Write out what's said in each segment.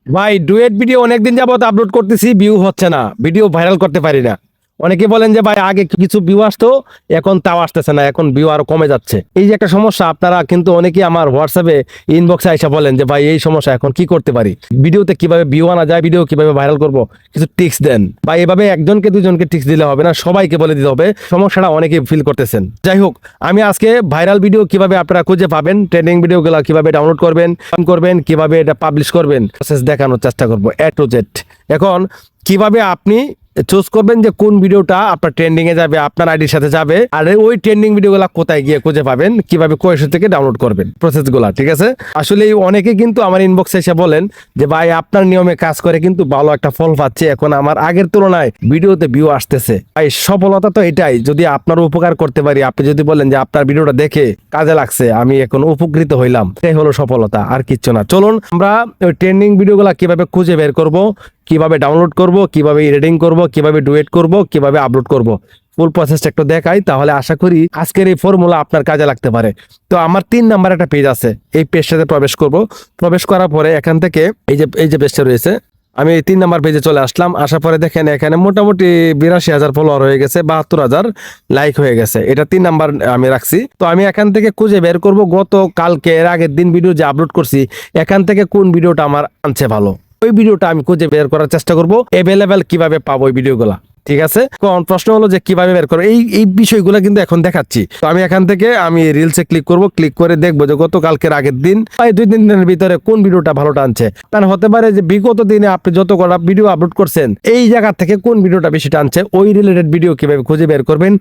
ভাই duet video অনেকদিন যাবত আপলোড করতেছি, ভিউ হচ্ছে না, ভিডিও ভাইরাল করতে পারি না। অনেকে বলেন যে ভাই আগে কিছু ভিউ আসতো, এখন তাও আসতেছে না, এখন ভিউ আরো কমে যাচ্ছে। এই যে একটা সমস্যা, আপনারা কিন্তু অনেকেই আমার হোয়াটসঅ্যাপে ইনবক্সে আইসা বলেন যে ভাই এই সমস্যা, এখন কি করতে পারি, ভিডিওতে কিভাবে ভিউ আনা যায়, ভিডিও কিভাবে ভাইরাল করব, কিছু টিপস দেন। বা এভাবে একজনকে দুজনকে টিপস দিলে হবে না, সবাইকে বলে দিতে হবে, সমস্যাটা অনেকেই ফিল করতেছেন। যাই হোক, আমি আজকে ভাইরাল ভিডিও কিভাবে আপনারা খুঁজে পাবেন, ট্রেন্ডিং ভিডিওগুলো কিভাবে ডাউনলোড করবেন কিভাবে এটা পাবলিশ করবেন, প্রসেস দেখানোর চেষ্টা করব এ টু জেড। এখন কিভাবে আপনি চুজ করবেন যে কোন ভিডিওটা আপনার ট্রেন্ডিং এ যাবে, আপনার আইডির সাথে যাবে, আর ওই ট্রেন্ডিং ভিডিওগুলো কোথায় গিয়ে খুঁজে পাবেন, কিভাবে কোয়েশন থেকে ডাউনলোড করবেন, প্রসেসগুলো ঠিক আছে। আসলে অনেকে কিন্তু আমার ইনবক্সে এসে বলেন যে ভাই আপনার নিয়মে কাজ করে কিন্তু ভালো একটা ফল পাচ্ছে, এখন আমার আগের তুলনায় ভিডিওতে ভিউ আসতেছে। ভাই সফলতা তো এটাই, যদি আপনার উপকার করতে পারি, আপনি যদি বলেন যে আপনার ভিডিওটা দেখে কাজে লাগছে, আমি এখন উপকৃত হইলাম, এটাই হলো সফলতা, আর কিচ্ছু না। চলুন আমরা ওই ট্রেন্ডিং ভিডিওগুলো কিভাবে খুঁজে বের করব, কিভাবে ডাউনলোড করব, কিভাবে এডিটিং করব, কিভাবে ডুয়েট করব, কিভাবে আপলোড করব, ফুল প্রসেসটা একটু দেখাই, তাহলে আশা করি আজকের এই ফর্মুলা আপনার কাজে লাগতে পারে। তো আমার 3 নাম্বার একটা পেজ আছে, এই পেজটাতে প্রবেশ করব। প্রবেশ করার পরে এখান থেকে এই যে পেজটা রয়েছে, আমি এই 3 নাম্বার পেজে চলে আসলাম। আসার পরে দেখেন এখানে মোটামুটি 82,000 ফলোয়ার হয়ে গেছে, 72,000 লাইক হয়ে গেছে। এটা 3 নাম্বার আমি রাখছি। তো আমি এখান থেকে খুঁজে বের করব গত কালকে এর আগের দিন ভিডিও যে আপলোড করছি, এখান থেকে কোন ভিডিওটা আমার আনছে ভালো, ওই ভিডিওটা আমি খুঁজে বের করার চেষ্টা করব। অ্যাভেলেবেল কিভাবে পাবো ওই ভিডিওগুলা, ঠিক আছে। কোন প্রশ্ন হলো যে কিভাবে বের করবো, এই বিষয়গুলো কিন্তু এখন দেখাচ্ছি। তো আমি এখান থেকে আমি রিলসে ক্লিক করব, ক্লিক করে দেখবো যে গত কালকের আগের দিন বা এই 2-3 দিনের ভিতরে কোন ভিডিওটা ভালো টানছে। কারণ হতে পারে যে বিগত দিনে আপনি যত কটা ভিডিও আপলোড করছেন, এই জায়গা থেকে কোন ভিডিওটা বেশি টানছে, ওই রিলেটেড ভিডিও কিভাবে খুঁজে বের করবেন,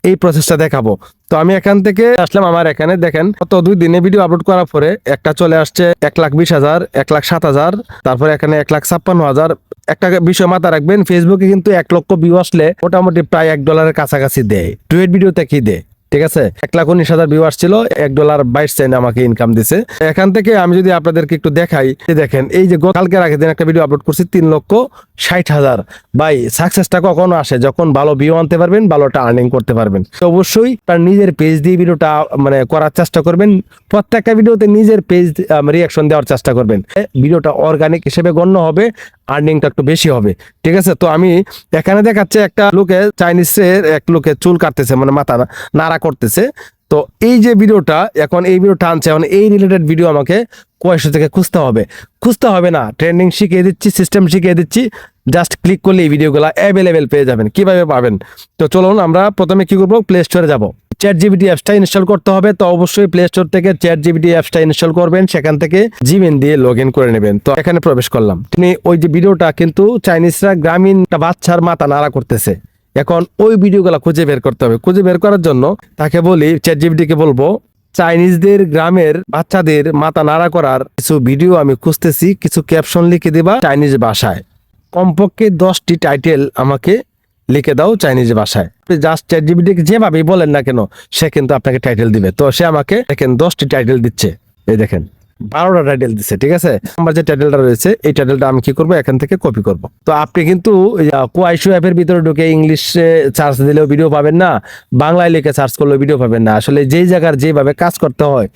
এই প্রসেসটা দেখাবো। তো আমি এখান থেকে আসলাম, আমার এখানে দেখেন গত 2 দিনে ভিডিও আপলোড করার পরে একটা চলে আসছে 1,20,000, 1,07,000, তারপরে এখানে 1,56,000। একটা বিষয় মাথা রাখবেন, ফেসবুকে কিন্তু 1 লক্ষ ভিউ আসলে মোটামুটি প্রায় $1 কাছাকাছি দেয়। ডুয়েট ভিডিওতে কি দেয়, ঠিক আছে। 1,19,000 ভিউ আসছিল, $1.22 আমাকে ইনকাম দিছে। এখান থেকে আমি যদি আপনাদেরকে একটু দেখাই, দেখেন এই যে কালকের আগের দিন একটা ভিডিও আপলোড করছি, 3,60,000। ভাই সাকসেসটা কখনো আসে যখন ভালো ভিউ আনতে পারবেন, ভালোটা আর্নিং করতে পারবেন। তো অবশ্যই তার নিজের পেজ দিয়ে ভিডিওটা মানে করার চেষ্টা করবেন। প্রত্যেকটা ভিডিওতে নিজের পেজ রিয়াকশন দেওয়ার চেষ্টা করবেন, ভিডিওটা অর্গানিক হিসেবে গণ্য হবে, আর্নিংটা একটু বেশি হবে, ঠিক আছে। তো আমি এখানে দেখাচ্ছে একটা লোকে, চাইনিজের এক লোকে চুল কাটতেছে, মানে মাথা নাড়া করতেছে। তো এই যে ভিডিওটা, এখন এই ভিডিওটা আনছে, এখন এই রিলেটেড ভিডিও আমাকে কয়েকশো থেকে খুঁজতে হবে না, ট্রেন্ডিং শিখিয়ে দিচ্ছি, সিস্টেম শিখিয়ে দিচ্ছি, জাস্ট ক্লিক করলে এই ভিডিওগুলো অ্যাভেলেবেল পেয়ে যাবেন। কিভাবে পাবেন, তো চলুন আমরা প্রথমে কি করবো, প্লে স্টোরে যাব, চ্যাট জিপিটি অ্যাপসটা ইনস্টল করতে হবে। তো অবশ্যই প্লে স্টোর থেকে চ্যাট জিপিটি অ্যাপসটা ইনস্টল করবেন, সেখান থেকে জিমেইল দিয়ে লগ ইন করে নেবেন। তো এখানে প্রবেশ করলাম, তিনি ওই যে ভিডিওটা কিন্তু চাইনিজরা গ্রামীণ একটা বাচ্চার মাথা নাড়া করতেছে, এখন ওই ভিডিওগুলো খুঁজে বের করতে হবে। খুঁজে বের করার জন্য তাকে বলি, চ্যাট জিপিটিকে বলবো চাইনিজদের গ্রামের বাচ্চাদের মাথা নাড়া করার কিছু ভিডিও আমি খুঁজতেছি, কিছু ক্যাপশন লিখে দিবা চাইনিজ ভাষায়, কমপক্ষে 10টি টাইটেল আমাকে লিখে দাও চাইনিজ ভাষায়। জাস্ট চ্যাট জিপিটিকে যেভাবেই বলেন না কেন, সে কিন্তু আপনাকে টাইটেল দিবে। তো সে আমাকে দেখেন 10টি টাইটেল দিচ্ছে, এই দেখেন 12টা টাইটেল দিচ্ছে, ঠিক আছে। আমার যে টাইটেলটা রয়েছে, এই টাইটেলটা আমি কি করবো, এখান থেকে কপি করব। তো আপনি কিন্তু কোয়াইশো অ্যাপের ভিতরে ঢুকে ইংলিশে সার্চ দিলেও ভিডিও পাবেন না, বাংলায় লিখে সার্চ করলেও ভিডিও পাবেন না। আসলে যেই জায়গার যেভাবে কাজ করতে হয়,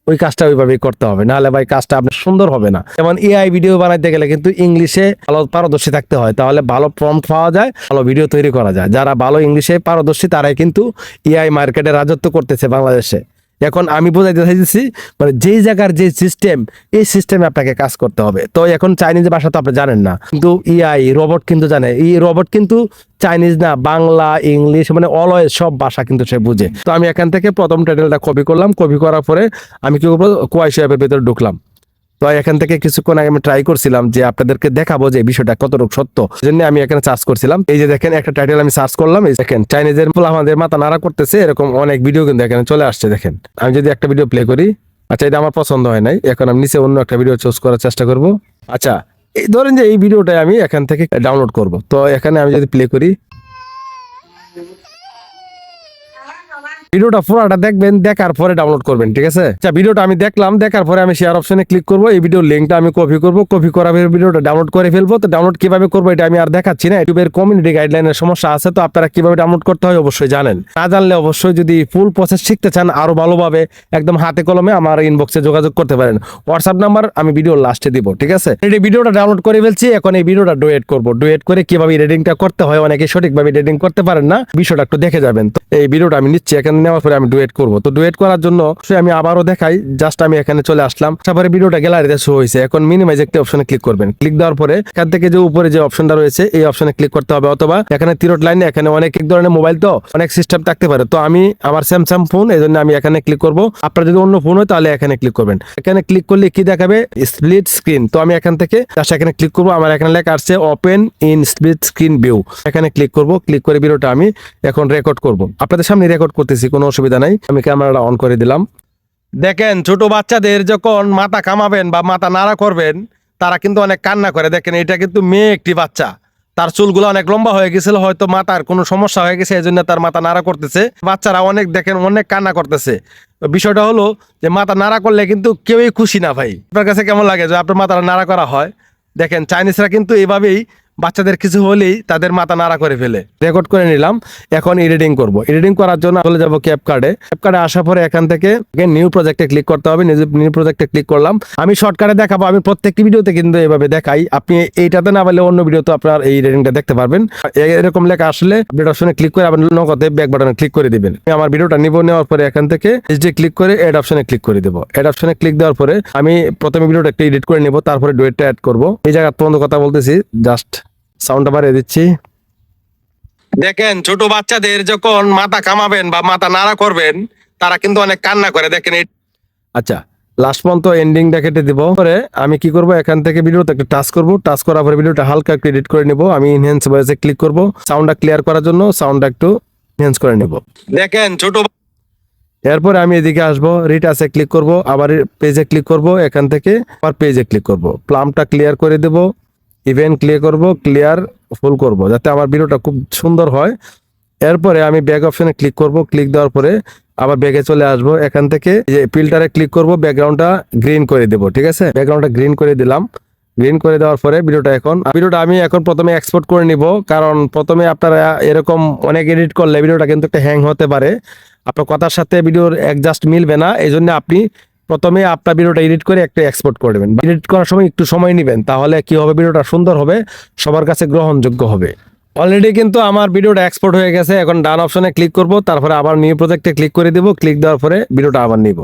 ওই কাজটা ওইভাবেই করতে হবে, নাহলে ভাই কাজটা আপনার সুন্দর হবে না। যেমন এআই ভিডিও বানাইতে গেলে কিন্তু ইংলিশে ভালো পারদর্শী থাকতে হয়, তাহলে ভালো প্রম্পট পাওয়া যায়, ভালো ভিডিও তৈরি করা যায়। যারা ভালো ইংলিশে পারদর্শী তারাই কিন্তু এআই মার্কেটে রাজত্ব করতেছে বাংলাদেশে। এখন আমি বোঝাইতে চাইছি, মানে যেই জায়গার যে সিস্টেম, এই সিস্টেমে আপনাকে কাজ করতে হবে। তো এখন চাইনিজ ভাষা তো আপনি জানেন না, কিন্তু এআই রোবট কিন্তু জানে। এই রোবট কিন্তু চাইনিজ না, বাংলা, ইংলিশ, মানে অলওয়েজ সব ভাষা কিন্তু সে বুঝে। তো আমি এখান থেকে প্রথম টাইটেলটা কপি করলাম, কপি করার পরে আমি কি করবো, কোয়াইশো অ্যাপের ভিতরে ঢুকলাম। তো এখান থেকে কিছুক্ষণ আগে আমি ট্রাই করছিলাম যে আপনাদেরকে দেখাবো যে বিষয়টা কতটুকু সত্য, জন্য আমি এখানে সার্চ করছিলাম। এই যে দেখেন একটা টাইটেল আমি সার্চ করলাম, এই দেখেন চাইনিজের আমাদের মাথা নাড়া করতেছে, এরকম অনেক ভিডিও কিন্তু এখানে চলে আসছে। দেখেন আমি যদি একটা ভিডিও প্লে করি, আচ্ছা এটা আমার পছন্দ হয় নাই, এখন আমি নিচে অন্য একটা ভিডিও চুজ করার চেষ্টা করব। আচ্ছা এই ধরেন যে এই ভিডিওটা আমি এখান থেকে ডাউনলোড করব। তো এখানে আমি যদি প্লে করি, ভিডিওটা পুরোটা দেখবেন, দেখার পরে ডাউনলোড করবেন, ঠিক আছে? আচ্ছা, ভিডিওটা আমি দেখলাম, দেখার পরে আমি শেয়ার অপশনে ক্লিক করব, এই ভিডিওর লিঙ্কটা আমি কপি করব, কপি করার পরে ভিডিওটা ডাউনলোড করে ফেলবো। তো ডাউনলোড কিভাবে করবো এটা আমি আর দেখাচ্ছি না, ইউটিউবের কমিউনিটি গাইডলাইনের সমস্যা আছে, তো আপনারা কিভাবে ডাউনলোড করতে হয় অবশ্যই জানেন। না জানলে অবশ্যই যদি ফুল প্রসেস শিখতে চান আরো ভালোভাবে একদম হাতে কলমে আমার ইনবক্সে যোগাযোগ করতে পারেন। হোয়াটসঅ্যাপ নাম্বার আমি ভিডিওর লাস্টে দিব, ঠিক আছে? এই ভিডিওটা ডাউনলোড করে ফেলছি, এখন এই ভিডিওটা ডুয়েট করব। ডুয়েট করে কিভাবে এডিটিংটা করতে হয়, অনেকে সঠিকভাবে এডিটিং করতে পারেন না, বিষয়টা একটু দেখে যাবেন। তো এই ভিডিওটা আমি নিচ্ছি, এখানে নেওয়ার পরে আমি ডুয়েট করব। তো ডুয়েট করার জন্য আমি আবারও দেখাই, জাস্ট আমি এখানে চলে আসলাম, তারপরে ভিডিওটা গ্যালারিতে শো হয়েছে। এখন মিনিমাইজ একটা অপশনে ক্লিক করবেন। ক্লিক দেওয়ার পরে এখান থেকে যে উপরে যে অপশনটা রয়েছে এই অপশনে ক্লিক করতে হবে, অথবা এখানে তিরট লাইনে, এখানে অনেক এক ধরনের মোবাইল তো অনেক সিস্টেম থাকতে পারে। তো আমি আমার স্যামসাং ফোন, এই জন্য আমি এখানে ক্লিক করব। আপনার যদি অন্য ফোন হয় তাহলে এখানে ক্লিক করবেন। এখানে ক্লিক করলে কি দেখাবে? Split screen. তো আমি এখান থেকে জাস্ট এখানে ক্লিক করব। আমার এখানে লেখা আসছে open in split screen view. এখানে ক্লিক করব। ক্লিক করে ভিডিওটা আমি এখন রেকর্ড করব। আপনাদের সামনে রেকর্ড করতেছি, কোনো অসুবিধা নাই। আমি ক্যামেরাটা অন করে দিলাম। দেখেন, ছোট বাচ্চাদের যখন মাথা কামাবেন বা মাথা নাড়া করবেন, তারা কিন্তু অনেক কান্না করে। দেখেন, এটা কিন্তু মেয়ে একটি বাচ্চা, তার চুলগুলো অনেক লম্বা হয়ে গেছিল, হয়তো মাথার কোনো সমস্যা হয়ে গেছে, এই জন্য তার মাথা নাড়া করতেছে। বাচ্চারা অনেক দেখেন অনেক কান্না করতেছে। বিষয়টা হলো যে মাথা নাড়া করলে কিন্তু কেউই খুশি না। ভাই, আপনার কাছে কেমন লাগে যে আপনার মাথাটা নাড়া করা হয়? দেখেন, চাইনিজরা কিন্তু এভাবেই বাচ্চাদের কিছু হলেই তাদের মাথা নাড়া করে ফেলে। রেকর্ড করে নিলাম, এখন এডিটিং করব। এডিটিং করার জন্য চলে যাব ক্যাপকার্ডে। ক্যাপকার্ডে আসার পরে এখান থেকে নিউ প্রজেক্টে ক্লিক করতে হবে। নিউ প্রজেক্টে ক্লিক করলাম। আমি শর্টকাটে দেখাবো, আমি প্রত্যেকটি ভিডিওতে কিন্তু এভাবে দেখাই। আপনি এইটাতে না পারলে অন্য ভিডিওতে আপনার এই এডিটিংটা দেখতে পারবেন। এরকম লেখা আসলে আপডেট অপশনে ক্লিক করে আবার নগদে ব্যাক বাটনে ক্লিক করে দিবেন। আমি আমার ভিডিওটা নেওয়ার পরে এখান থেকে এইচডি ক্লিক করে এড অপশনে ক্লিক করে দেবো। এড অপশনে ক্লিক দেওয়ার পরে আমি প্রথমে ভিডিওটা একটু এডিট করে নেব, তারপরে ডুয়েটটা অ্যাড করব। এই জায়গা পর্যন্ত কথা বলতেছি, জাস্ট সাউন্ডটা বাড়িয়ে দিচ্ছি। দেখেন, ছোট বাচ্চাদের যখন মাথা কামাবেন বা মাথা নাড়া করবেন, তারা কিন্তু অনেক কান্না করে। দেখেন, আচ্ছা, লাস্ট পর্যন্ত এন্ডিংটা কেটে দিব। পরে আমি কি করব, এখান থেকে ভিডিওতে একটা টাচ করব। টাচ করার পরে ভিডিওটা হালকা একটু এডিট করে নেব। আমি ইনহ্যান্স ভয়েসে ক্লিক করব, সাউন্ডটা ক্লিয়ার করার জন্য সাউন্ডটা একটু এনহ্যান্স করে নেব। দেখেন, ছোট এরপরে আমি এদিকে আসবো, রিটাচে ক্লিক করব, আবার পেজে ক্লিক করব, এখান থেকে আবার পেজে ক্লিক করব, প্লামটা ক্লিয়ার করে দেব, ইভেন্ট ক্লিয়ার করব, ক্লিয়ার ফুল করব, যাতে আমার ভিডিওটা খুব সুন্দর হয়। এরপরে আমি ব্যাক অপশনে ক্লিক করব। ক্লিক দেওয়ার পরে আবার ব্যাগে চলে আসবো। এখান থেকে যে ফিল্টারে ক্লিক করব, ব্যাকগ্রাউন্ডটা গ্রিন করে দেব, ঠিক আছে? ব্যাকগ্রাউন্ডটা গ্রিন করে দিলাম। গ্রিন করে দেওয়ার পরে ভিডিওটা আমি এখন প্রথমে এক্সপোর্ট করে নিব, কারণ প্রথমে আপনারা এরকম অনেক এডিট করলে ভিডিওটা কিন্তু একটা হ্যাং হতে পারে, আপনার কথার সাথে ভিডিওর অ্যাডজাস্ট মিলবে না। এই জন্য আপনি প্রথমে আপনার ভিডিওটা এডিট করে একটা এক্সপোর্ট করবেন। এডিট করার সময় একটু সময় নেবেন, তাহলে কি হবে, ভিডিওটা সুন্দর হবে, সবার কাছে গ্রহণযোগ্য হবে। অলরেডি কিন্তু আমার ভিডিওটা এক্সপোর্ট হয়ে গেছে। এখন ডান অপশনে ক্লিক করব, তারপরে আবার নিউ প্রজেক্টে ক্লিক করে দেব। ক্লিক দেওয়ার পরে ভিডিওটা আবার নিব।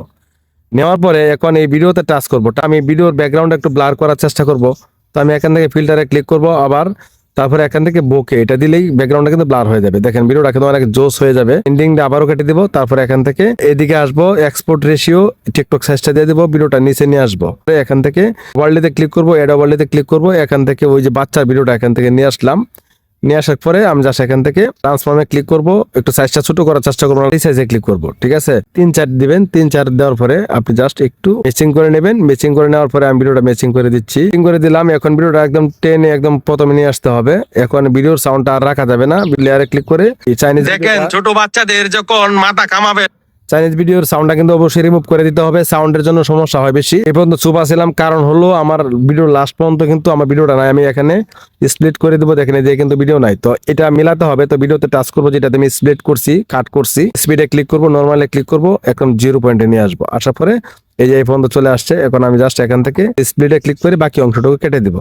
নেওয়ার পরে এখন এই ভিডিওতে টাচ করব। আমি ভিডিওর ব্যাকগ্রাউন্ড একটু ব্লার করার চেষ্টা করব। তো আমি এখান থেকে ফিল্টারে ক্লিক করব, আবার তারপরে এখান থেকে বোকে এটা দিলেই ব্যাকগ্রাউন্ডটা কিন্তু ব্লার হয়ে যাবে। দেখেন, ভিডিওটা কিন্তু অনেক জোস হয়ে যাবে। এন্ডিংটা আবারও কেটে দিব। তারপরে এখান থেকে এদিকে আসবো, এক্সপোর্ট রেশিও টিকটক সাইজটা দিয়ে দিব, ভিডিওটা নিচে নিয়ে আসবো। এখান থেকে ওয়ার্ল্ডেতে ক্লিক করব, এড ওয়ার্ল্ডেতে ক্লিক করব। এখান থেকে ওই যে বাচ্চার ভিডিওটা এখান থেকে নিয়ে আসলাম। নিয়ে আসার পরে আমি জাস্ট এখান থেকে ট্রান্সফর্মে ক্লিক করব, একটু সাইজটা ছোট করার চেষ্টা করবো, এই সাইজে ক্লিক করব, ঠিক আছে? 3-4 দিবেন। 3-4 দেওয়ার পরে আপনি জাস্ট একটু ম্যাচিং করে নেবেন। ম্যাচিং করে নেওয়ার পরে আমি ভিডিওটা ম্যাচিং করে দিচ্ছি। ম্যাচিং করে দিলাম। এখন ভিডিওটা একদম টেনে একদম প্রথমে নিয়ে আসতে হবে। এখন ভিডিওর সাউন্ডটা আর রাখা যাবে না। লেয়ারে ক্লিক করে এই চাইনিজ, দেখেন, ছোট বাচ্চাদের যখন মাথা কামাবে, চাইনিজ ভিডিওর সাউন্ডটা কিন্তু অবশ্যই রিমুভ করে দিতে হবে, সাউন্ডের জন্য সমস্যা হয় বেশি। এই পর্যন্ত চুপ ছিলাম, কারণ হলো আমার ভিডিওর লাস্ট পর্যন্ত কিন্তু আমার ভিডিওটা নাই। আমি এখানে স্প্লিট করে দেবো, দেখেন যে কিন্তু ভিডিও নাই, তো এটা মিলাতে হবে। তো ভিডিওতে টাচ করবো, যেটাতে আমি স্প্লিট করছি, কাট করছি, স্পিডে ক্লিক করবো, নর্মালে ক্লিক করবো, এখন 0 পয়েন্টে নিয়ে আসবো। আসার পরে এই যে এই পর্যন্ত চলে আসছে। এখন আমি জাস্ট এখান থেকে স্প্লিটে ক্লিক করে বাকি অংশটুকু কেটে দিব।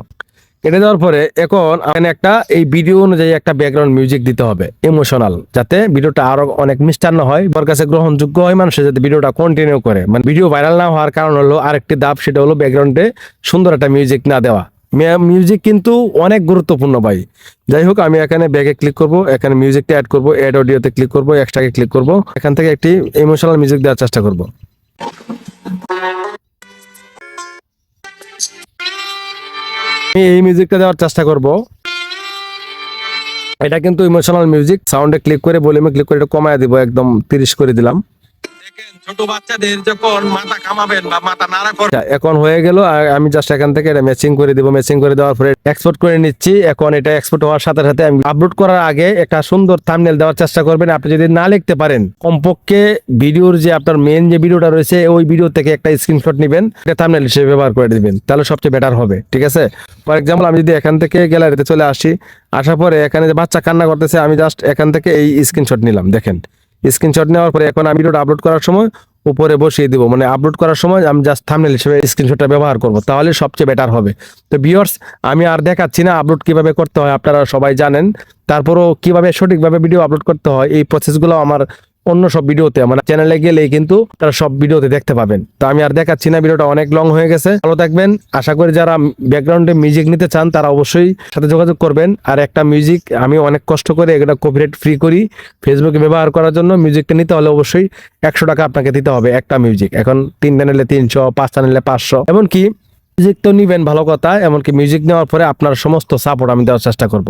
কেটে দেওয়ার পরে এখন এখানে একটা এই ভিডিও অনুযায়ী একটা ব্যাকগ্রাউন্ড মিউজিক দিতে হবে, ইমোশনাল, যাতে ভিডিওটা আরো অনেক মিষ্টান্ন হয়, সবার কাছে গ্রহণযোগ্য হয়, মানুষের যাতে ভিডিওটা কন্টিনিউ করে। মানে ভিডিও ভাইরাল না হওয়ার কারণ হলো আরেকটি ধাপ, সেটা হলো ব্যাকগ্রাউন্ডে সুন্দর একটা মিউজিক না দেওয়া। মিউজিক কিন্তু অনেক গুরুত্বপূর্ণ ভাই। যাই হোক, আমি এখানে ব্যাগে ক্লিক করব, এখানে মিউজিকটা অ্যাড করব, অ্যাড অডিওতে ক্লিক করব, এক্সট্রাকে ক্লিক করব, এখান থেকে একটি ইমোশনাল মিউজিক দেওয়ার চেষ্টা করব। আমি এই মিউজিকটা দেওয়ার চেষ্টা করব। এটা কিন্তু ইমোশনাল মিউজিক। সাউন্ডে ক্লিক করে ভলিউমে ক্লিক করে এটা কমায় দিব, একদম 30 করে দিলাম। ছোট বাচ্চাদের যখন মাথা কামাবেন বা মাথা নাড়া করবেন, এখন হয়ে গেল। আমি জাস্ট এখান থেকে এটা ম্যাচিং করে দিব। ম্যাচিং করে দেওয়ার পরে এক্সপোর্ট করে নিচ্ছি। এখন এটা এক্সপোর্ট হওয়ার সাথে সাথে আমি আপলোড করার আগে একটা সুন্দর থাম্বনেল দেওয়ার চেষ্টা করবেন। আপনি যদি না লিখতে পারেন, কমপক্ষে ভিডিওর যে আপনার মেন যে ভিডিওটা রয়েছে ওই ভিডিও থেকে একটা স্ক্রিনশট নেবেন, এটা থাম্বনেল হিসেবে ব্যবহার করে দিবেন, তাহলে সবচেয়ে বেটার হবে। ঠিক আছে, ফর এক্সাম্পল আমি যদি এখান থেকে গ্যালারিতে চলে আসি, আসার পরে এখানে যে বাচ্চা কান্না করতেছে, আমি জাস্ট এখান থেকে এই স্ক্রিনশট নিলাম। দেখেন, স্ক্রিনশট নেওয়ার পরে এখন আমি ভিডিওটা আপলোড করার সময় উপরে বসিয়ে দিব, মানে আপলোড করার সময় আমি জাস্ট থাম্বনেল হিসেবে স্ক্রিনশটটা ব্যবহার করব, তাহলে সবচেয়ে বেটার হবে। তো ভিউয়ার্স, আমি আর দেখাচ্ছি না আপলোড কিভাবে করতে হয়, আপনারা সবাই জানেন। তারপরও কিভাবে সঠিকভাবে ভিডিও আপলোড করতে হয় এই প্রসেসগুলো আমার অন্য সব ভিডিওতে, মানে চ্যানেলে গেলেই কিন্তু তারা সব ভিডিওতে দেখতে পাবেন। তো আমি আর দেখাচ্ছি না, ভিডিওটা অনেক লং হয়ে গেছে। ভালো থাকবেন। আশা করি যারা ব্যাকগ্রাউন্ডে মিউজিক নিতে চান তারা অবশ্যই সাথে যোগাযোগ করবেন। আর একটা মিউজিক আমি অনেক কষ্ট করে এটা কপিরাইট ফ্রি করি ফেসবুকে ব্যবহার করার জন্য। মিউজিকটা নিতে হলে অবশ্যই 100 টাকা আপনাকে দিতে হবে একটা মিউজিক। এখন 3টা নিলে 300, 5টা নিলে 500। এমনকি মিউজিক তো নিবেন, ভালো কথা, এমনকি মিউজিক নেওয়ার পরে আপনার সমস্ত সাপোর্ট আমি দেওয়ার চেষ্টা করব।